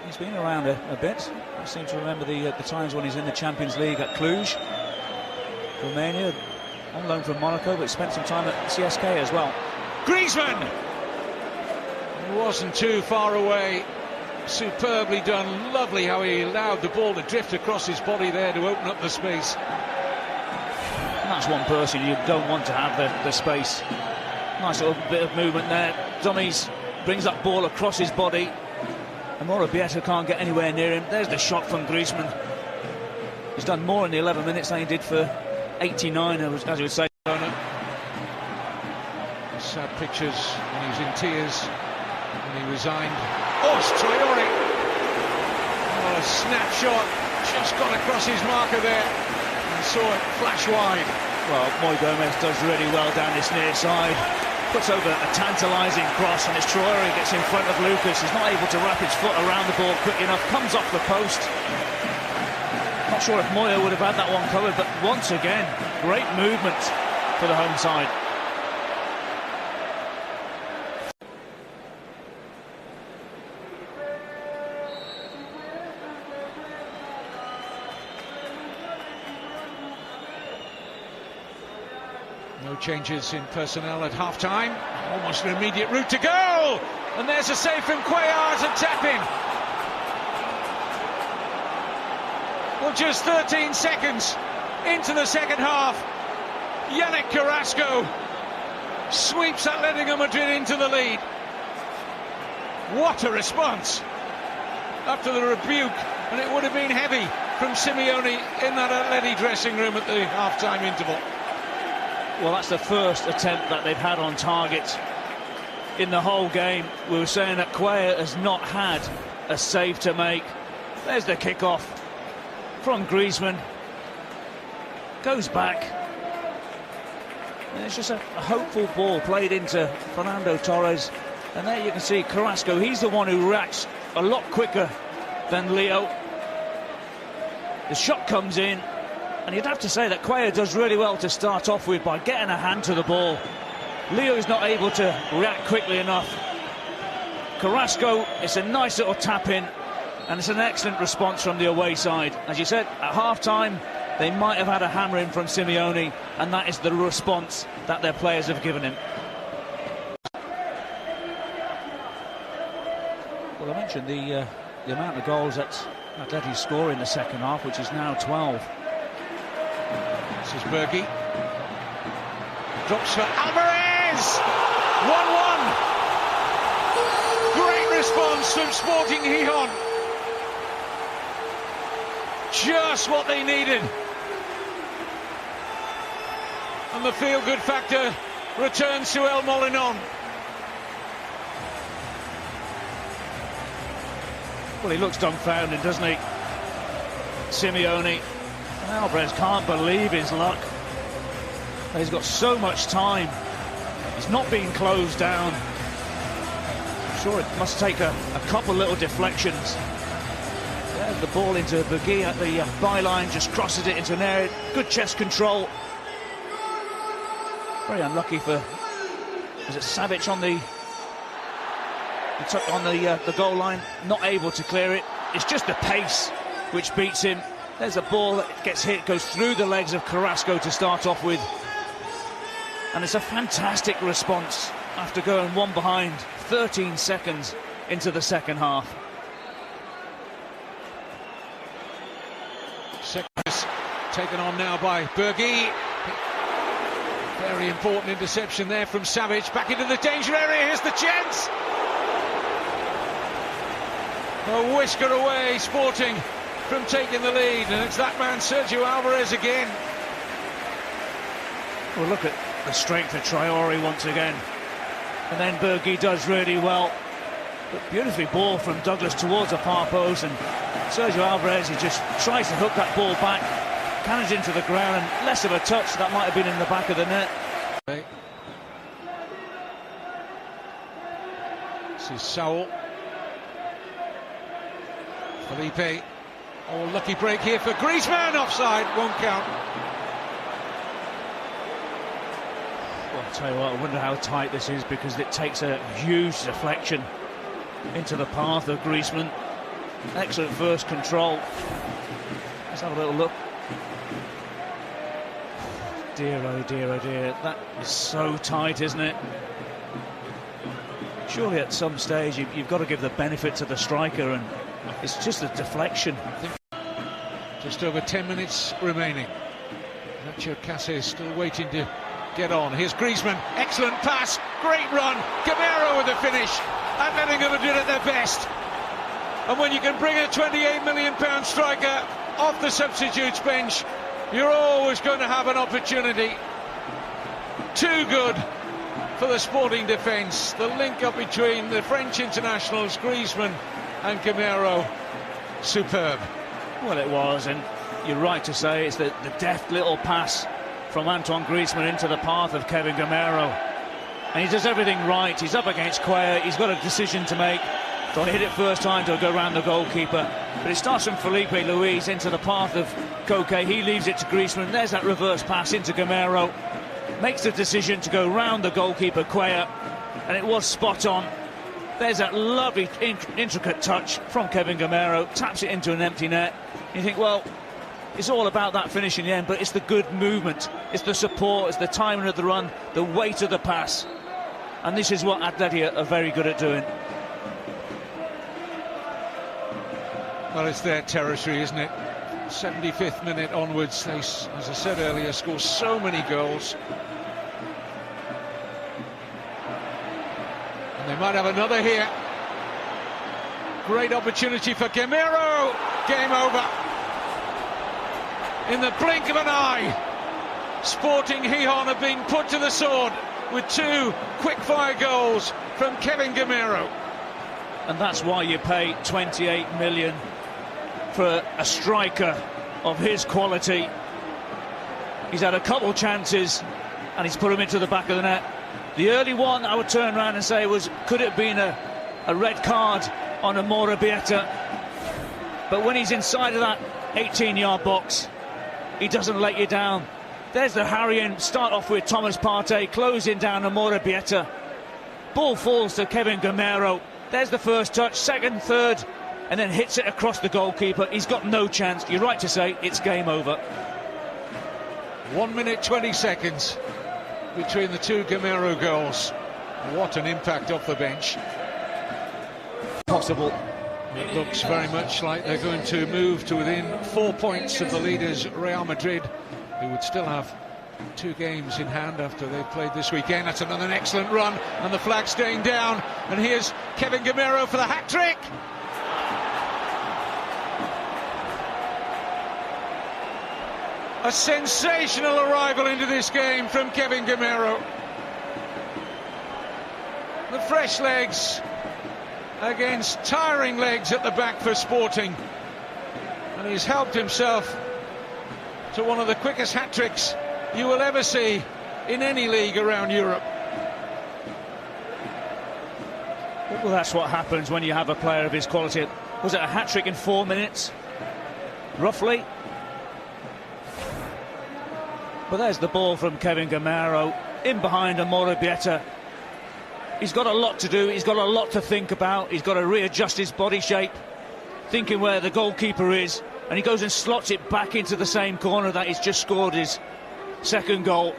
He's been around a bit. I seem to remember the times when he's in the Champions League at Cluj, Romania, on loan from Monaco, but spent some time at CSK as well. Griezmann! He wasn't too far away. Superbly done. Lovely how he allowed the ball to drift across his body there to open up the space. And that's one person you don't want to have the space. Nice little bit of movement there. Dummies, brings that ball across his body. And Morabieta can't get anywhere near him. There's the shot from Griezmann. He's done more in the 11 minutes than he did for 89, as you would say. Sad pictures when he was in tears when he resigned. Oh, it's Traore! Oh, a snapshot, just got across his marker there and saw it flash wide. Well, Moy Gomez does really well down this near side, puts over a tantalising cross, and as Traore gets in front of Lucas, he's not able to wrap his foot around the ball quick enough, comes off the post. Not sure if Moya would have had that one covered, but once again, great movement for the home side. No changes in personnel at half-time. Almost an immediate route to goal! And there's a save from Cuellar and tap-in. Well, just 13 seconds into the second half. Yannick Carrasco sweeps Athletico Madrid into the lead. What a response after the rebuke, and it would have been heavy from Simeone in that Atleti dressing room at the half-time interval. Well, that's the first attempt that they've had on target in the whole game. We were saying that Cuellar has not had a save to make. There's the kick-off from Griezmann. Goes back. And it's just a hopeful ball played into Fernando Torres. And there you can see Carrasco. He's the one who reacts a lot quicker than Leo. The shot comes in. And you'd have to say that Cuellar does really well to start off with by getting a hand to the ball. Leo is not able to react quickly enough. Carrasco, it's a nice little tap-in, and it's an excellent response from the away side. As you said, at half-time, they might have had a hammer-in from Simeone, and that is the response that their players have given him. Well, I mentioned the amount of goals that Atleti score in the second half, which is now 12. This is Bergi. Drops for Alvarez! 1-1! Great response from Sporting Giyon. Just what they needed. And the feel-good factor returns to El Molinón. Well, he looks dumbfounded, doesn't he? Simeone. Alvarez can't believe his luck. He's got so much time. He's not being closed down. I'm sure it must take a couple little deflections. There's the ball into Bergi at the byline, just crosses it into an area. Good chest control. Very unlucky for, was it Savic on the goal line? Not able to clear it. It's just the pace which beats him. There's a ball that gets hit, goes through the legs of Carrasco to start off with. And it's a fantastic response after going one behind 13 seconds into the second half. Seconds taken on now by Bergi. Very important interception there from Savic. Back into the danger area, here's the chance! A whisker away, Sporting from taking the lead, and it's that man Sergio Alvarez again. Well, look at the strength of Traore once again, and then Bergi does really well, but beautifully ball from Douglas towards the far post, and Sergio Alvarez, he just tries to hook that ball back, cannons into the ground, and less of a touch, that might have been in the back of the net. This is Saul. Felipe. Oh, lucky break here for Griezmann, offside, won't count. Well, I'll tell you what, I wonder how tight this is, because it takes a huge deflection into the path of Griezmann. Excellent first control. Let's have a little look. Dear, oh dear, oh dear. That is so tight, isn't it? Surely at some stage you've got to give the benefit to the striker, and it's just a deflection. Just over 10 minutes remaining. Nacho Casillas still waiting to get on. Here's Griezmann, excellent pass, great run. Gamero with the finish. Atletico Madrid at their best. And when you can bring a £28 million striker off the substitutes bench, you're always going to have an opportunity. Too good for the Sporting defence. The link up between the French internationals, Griezmann and Gamero, superb. Well, it was, and you're right to say it's the deft little pass from Antoine Griezmann into the path of Kevin Gamero. And he does everything right. He's up against Cuellar. He's got a decision to make. Do I hit it first time? Do I go around the goalkeeper? But it starts from Felipe Luis into the path of Koke. He leaves it to Griezmann. There's that reverse pass into Gamero. Makes the decision to go round the goalkeeper, Cuellar. And it was spot on. There's that lovely, intricate touch from Kevin Gamero. Taps it into an empty net. You think, well, it's all about that finish in the end, but it's the good movement. It's the support, it's the timing of the run, the weight of the pass. And this is what Athletico are very good at doing. Well, it's their territory, isn't it? 75th minute onwards, they, as I said earlier, score so many goals. And they might have another here. Great opportunity for Gamero. Game over. In the blink of an eye, Sporting Giyon have been put to the sword with two quick-fire goals from Kevin Gamero. And that's why you pay 28 million for a striker of his quality. He's had a couple chances and he's put them into the back of the net. The early one, I would turn around and say, could it have been a red card on a Morabieta? But when he's inside of that 18-yard box, he doesn't let you down. There's the harrying, start off with Thomas Partey, closing down a Morabieta. Ball falls to Kevin Gamero. There's the first touch, second, third, and then hits it across the goalkeeper. He's got no chance. You're right to say it's game over. 1 minute 20 seconds between the two Gamero goals. What an impact off the bench. Possible. It looks very much like they're going to move to within 4 points of the leaders, Real Madrid, who would still have 2 games in hand after they've played this weekend. That's another excellent run, and the flag staying down. And here's Kevin Gamero for the hat-trick. A sensational arrival into this game from Kevin Gamero. The fresh legs against tiring legs at the back for Sporting. And he's helped himself to one of the quickest hat-tricks you will ever see in any league around Europe. Well, that's what happens when you have a player of his quality. Was it a hat-trick in 4 minutes? Roughly. But there's the ball from Kevin Gamero, in behind a Morabieta. He's got a lot to do, he's got a lot to think about, he's got to readjust his body shape, thinking where the goalkeeper is, and he goes and slots it back into the same corner that he's just scored his second goal.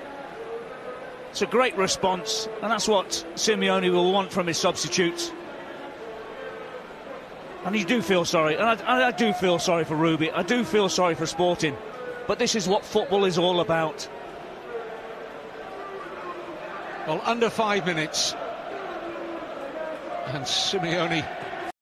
It's a great response, and that's what Simeone will want from his substitutes. And you do feel sorry, and I do feel sorry for Ruby, I do feel sorry for Sporting. But this is what football is all about. Well, under 5 minutes. And Simeone